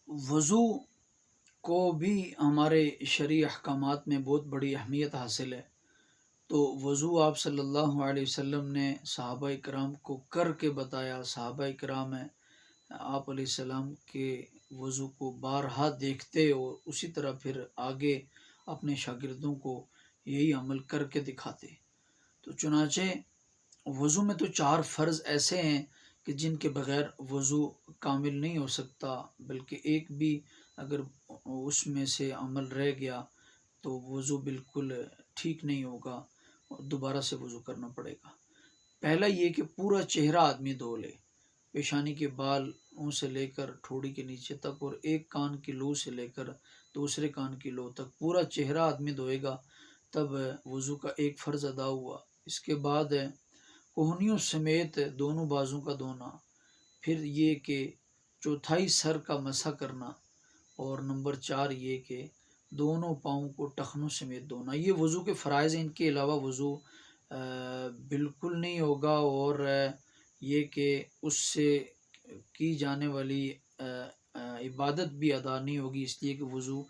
وضو کو بھی ہمارے شرعی احکامات میں بہت بڑی اہمیت حاصل ہے۔ تو وضو آپ صلی اللہ علیہ وسلم نے صحابہ کرام کو کر کے بتایا۔ صحابہ کرام ہیں آپ علیہ السلام کے وضو کو بارہا دیکھتے اور اسی طرح پھر آگے اپنے شاگردوں کو یہی عمل کر کے دکھاتے۔ تو چنانچہ وضو میں تو 4 فرض ایسے ہیں کہ جن کے بغیر وضو کامل نہیں ہو سکتا، بلکہ ایک بھی اگر اس میں سے عمل رہ گیا تو وضو بالکل ٹھیک نہیں ہوگا، دوبارہ سے وضو کرنا پڑے گا۔ پہلا یہ کہ پورا چہرہ آدمی دھو لے، پیشانی کے بالوں سے لے کر ٹھوڑی کے نیچے تک، اور ایک کان کی لو سے لے کر دوسرے کان کی لو تک پورا چہرہ آدمی دھوئے گا، تب وضو کا ایک فرض ادا ہوا۔ اس کے بعد کوہنیوں سمیت دونوں بازوں کا دھونا، پھر یہ کہ چوتھائی سر کا مسح کرنا، اور نمبر 4 یہ کہ دونوں پاؤں کو ٹخنوں سمیت دھونا۔ یہ وضو کے فرائض ہیں، ان کے علاوہ وضو بالکل نہیں ہوگا، اور یہ کہ اس سے کی جانے والی عبادت بھی ادا نہیں ہوگی، اس لیے کہ وضو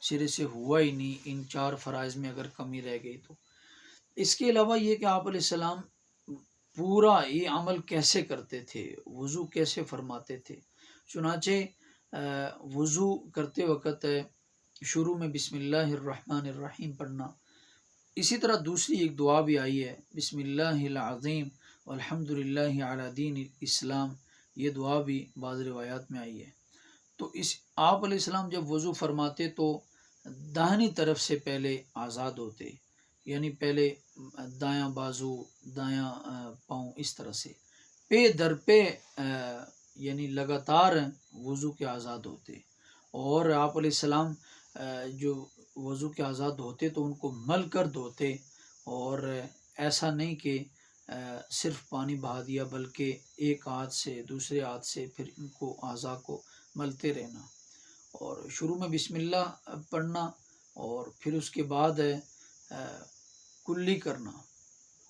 سرے سے ہوا ہی نہیں ان 4 فرائض میں اگر کمی رہ گئی تو۔ اس کے علاوہ یہ کہ آپ علیہ السلام پورا یہ عمل کیسے کرتے تھے، وضو کیسے فرماتے تھے۔ چنانچہ وضو کرتے وقت شروع میں بسم اللہ الرحمن الرحیم پڑھنا۔ اسی طرح دوسری ایک دعا بھی آئی ہے، بسم اللہ العظیم والحمد للہ علی دین الاسلام، یہ دعا بھی بعض روایات میں آئی ہے۔ تو آپ علیہ السلام جب وضو فرماتے تو داہنی طرف سے پہلے آزاد ہوتے، یعنی پہلے دایاں بازو، دایاں پاؤں، اس طرح سے پے در پہ یعنی لگاتار وضو کے آزاد ہوتے۔ اور آپ علیہ السلام جو وضو کے آزاد ہوتے تو ان کو مل کر دھوتے، اور ایسا نہیں کہ صرف پانی بہا دیا، بلکہ ایک ہاتھ سے دوسرے ہاتھ سے پھر ان کو اعضاء کو ملتے رہنا، اور شروع میں بسم اللہ پڑھنا، اور پھر اس کے بعد کلی کرنا،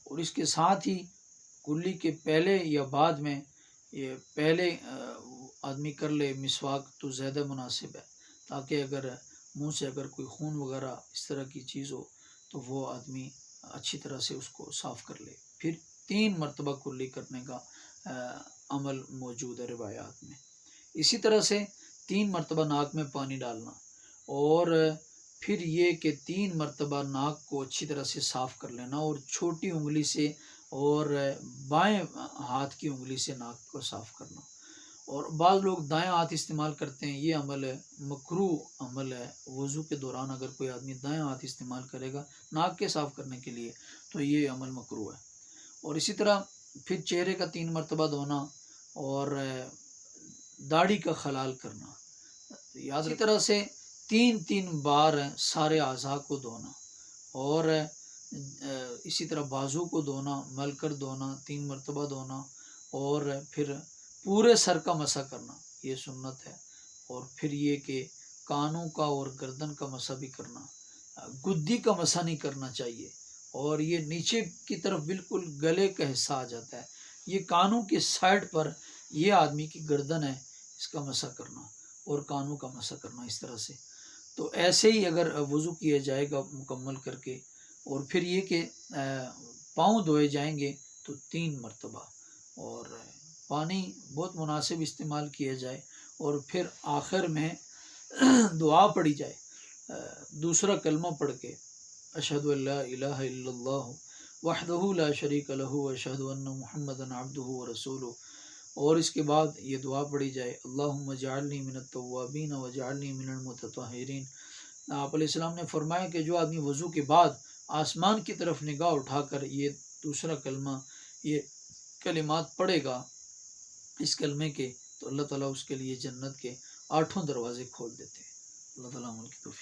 اور اس کے ساتھ ہی کلی کے پہلے یا بعد میں یہ پہلے آدمی کر لے مسواک تو زیادہ مناسب ہے، تاکہ اگر منہ سے اگر کوئی خون وغیرہ اس طرح کی چیز ہو تو وہ آدمی اچھی طرح سے اس کو صاف کر لے۔ پھر 3 مرتبہ کلی کرنے کا عمل موجود ہے روایات میں۔ اسی طرح سے 3 مرتبہ ناک میں پانی ڈالنا، اور پھر یہ کہ 3 مرتبہ ناک کو اچھی طرح سے صاف کر لینا، اور چھوٹی انگلی سے اور بائیں ہاتھ کی انگلی سے ناک کو صاف کرنا۔ اور بعض لوگ دائیں ہاتھ استعمال کرتے ہیں، یہ عمل مکروہ عمل ہے۔ وضو کے دوران اگر کوئی آدمی دائیں ہاتھ استعمال کرے گا ناک کے صاف کرنے کے لیے تو یہ عمل مکروہ ہے۔ اور اسی طرح پھر چہرے کا 3 مرتبہ دھونا، اور داڑھی کا خلال کرنا، اسی طرح سے 3 بار سارے اعضاء کو دھونا، اور اسی طرح بازو کو دھونا، مل کر دھونا، 3 مرتبہ دھونا، اور پھر پورے سر کا مسح کرنا، یہ سنت ہے۔ اور پھر یہ کہ کانوں کا اور گردن کا مسح بھی کرنا، گدی کا مسح نہیں کرنا چاہیے، اور یہ نیچے کی طرف بالکل گلے کا حصہ آ جاتا ہے، یہ کانوں کے سائڈ پر یہ آدمی کی گردن ہے، اس کا مسح کرنا اور کانوں کا مسح کرنا اس طرح سے۔ تو ایسے ہی اگر وضو کیا جائے گا مکمل کر کے، اور پھر یہ کہ پاؤں دھوئے جائیں گے تو 3 مرتبہ، اور پانی بہت مناسب استعمال کیا جائے، اور پھر آخر میں دعا پڑھی جائے، دوسرا کلمہ پڑھ کے، اشہد ان لا الہ الا اللہ وحدہ لا شریک لہ واشہد ان محمدا عبدہ ورسولہ، اور اس کے بعد یہ دعا پڑھی جائے، اللہم اجعلنی من التوابین واجعلنی من المتطہرین۔ آپ علیہ السلام نے فرمایا کہ جو آدمی وضو کے بعد آسمان کی طرف نگاہ اٹھا کر یہ دوسرا کلمہ، یہ کلمات پڑھے گا اس کلمے کے، تو اللہ تعالیٰ اس کے لیے جنت کے 8 دروازے کھول دیتے ہیں۔ اللہ تعالیٰ عمل کی توفیق